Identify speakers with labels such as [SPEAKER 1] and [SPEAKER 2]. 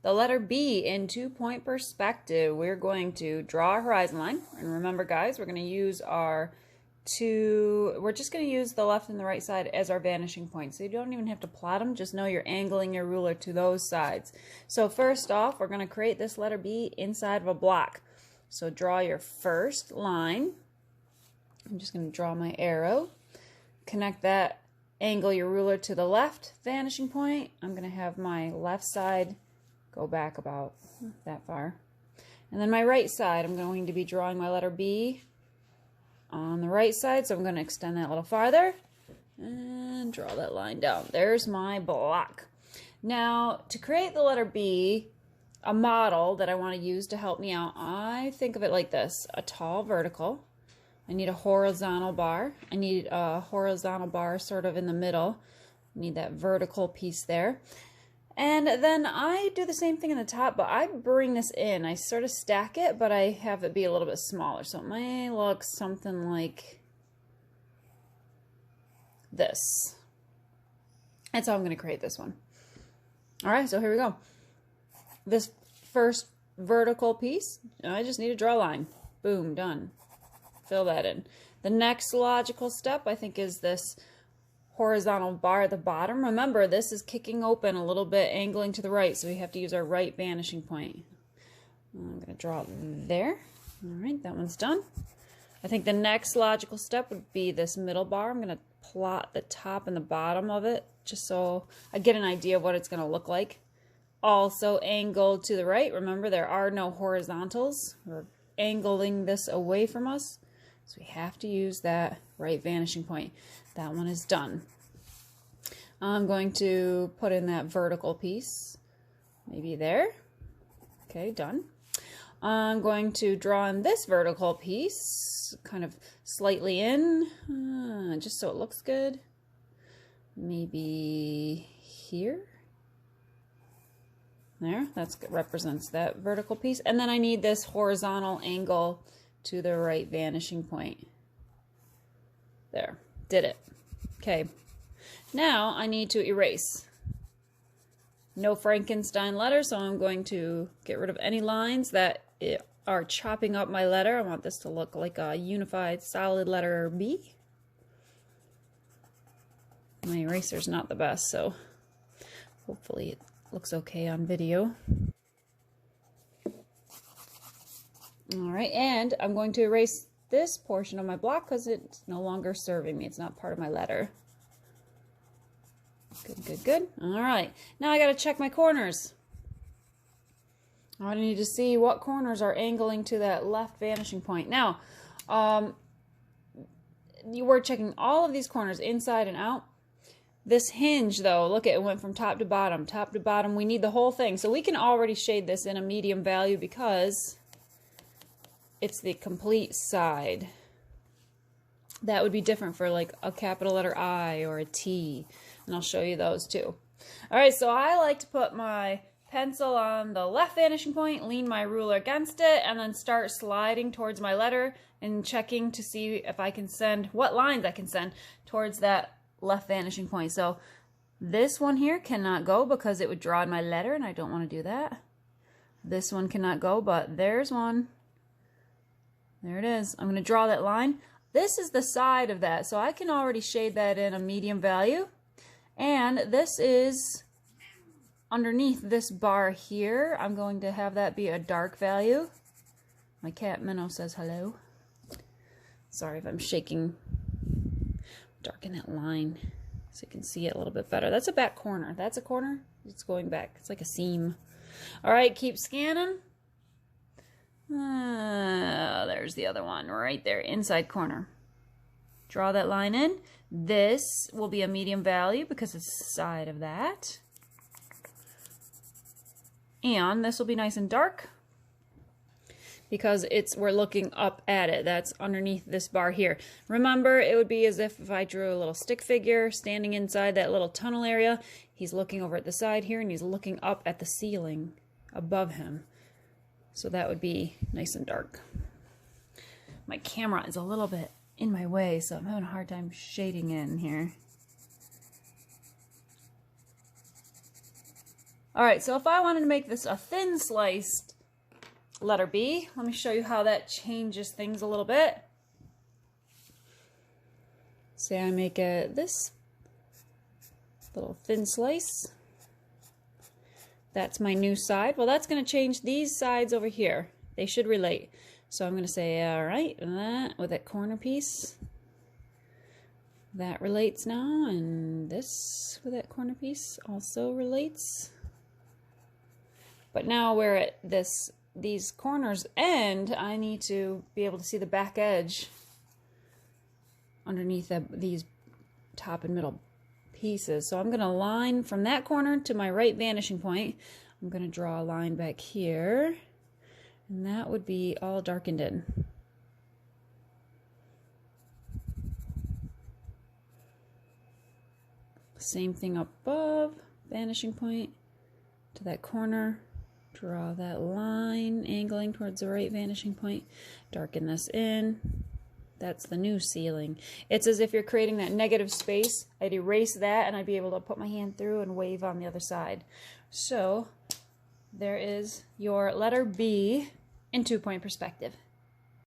[SPEAKER 1] the letter B in 2-point perspective. We're going to draw a horizon line. And remember, guys, we're going to use we're just going to use the left and the right side as our vanishing point. So you don't even have to plot them. Just know you're angling your ruler to those sides. So first off, we're going to create this letter B inside of a block. So draw your first line. I'm just going to draw my arrow. Connect that, angle your ruler to the left vanishing point. I'm going to have my left side go back about that far. And then my right side, I'm going to be drawing my letter B on the right side. So I'm going to extend that a little farther and draw that line down. There's my block. Now, to create the letter B, a model that I want to use to help me out, I think of it like this: a tall vertical. I need a horizontal bar. I need a horizontal bar sort of in the middle. I need that vertical piece there. And then I do the same thing in the top, but I bring this in. I sort of stack it, but I have it be a little bit smaller. So it may look something like this. That's how I'm going to create this one. All right, so here we go. This first vertical piece, I just need to draw a line. Boom, done. Fill that in. The next logical step, I think, is this horizontal bar at the bottom. Remember, this is kicking open a little bit, angling to the right, so we have to use our right vanishing point. I'm going to draw it there. All right, that one's done. I think the next logical step would be this middle bar. I'm going to plot the top and the bottom of it just so I get an idea of what it's going to look like. Also angled to the right. Remember, there are no horizontals. We're angling this away from us, so we have to use that right vanishing point. That one is done. I'm going to put in that vertical piece, maybe there. Okay, done. I'm going to draw in this vertical piece, kind of slightly in, just so it looks good. Maybe here. There, that represents that vertical piece. And then I need this horizontal angle to the right vanishing point. There, did it. Okay, now I need to erase. No Frankenstein letter, so I'm going to get rid of any lines that are chopping up my letter. I want this to look like a unified solid letter B. My eraser's not the best, so hopefully it looks okay on video. All right, and I'm going to erase this portion of my block because it's no longer serving me. It's not part of my letter. Good, good, good. All right, now I got to check my corners. I need to see what corners are angling to that left vanishing point. Now, you were checking all of these corners inside and out. This hinge, though, look at it, went from top to bottom. Top to bottom, we need the whole thing. So we can already shade this in a medium value because it's the complete side. That would be different for like a capital letter I or a T, and I'll show you those too. All right, so I like to put my pencil on the left vanishing point, lean my ruler against it, and then start sliding towards my letter and checking to see if I can send, what lines I can send towards that left vanishing point. So this one here cannot go because it would draw in my letter, and I don't want to do that. This one cannot go, but there's one. There it is. I'm going to draw that line. This is the side of that, so I can already shade that in a medium value. And this is underneath this bar here. I'm going to have that be a dark value. My cat Minnow says hello. Sorry if I'm shaking. Darken that line so you can see it a little bit better. That's a back corner. That's a corner. It's going back. It's like a seam. All right, keep scanning. There's the other one right there, inside corner. Draw that line in. This will be a medium value because it's the side of that. And this will be nice and dark because we're looking up at it. That's underneath this bar here. Remember, it would be as if I drew a little stick figure standing inside that little tunnel area. He's looking over at the side here, and he's looking up at the ceiling above him. So that would be nice and dark. My camera is a little bit in my way, so I'm having a hard time shading in here. All right, so if I wanted to make this a thin sliced letter B, let me show you how that changes things a little bit. Say I make this little thin slice. That's my new side. Well, that's going to change these sides over here. They should relate. So I'm going to say, all right, that with that corner piece. That relates now, and this with that corner piece also relates. But now where at these corners end, I need to be able to see the back edge underneath these top and middle pieces. So I'm going to line from that corner to my right vanishing point. I'm going to draw a line back here, and that would be all darkened in. Same thing up above, vanishing point to that corner. Draw that line angling towards the right vanishing point. Darken this in. That's the new ceiling. It's as if you're creating that negative space. I'd erase that and I'd be able to put my hand through and wave on the other side. So there is your letter B in 2-point perspective.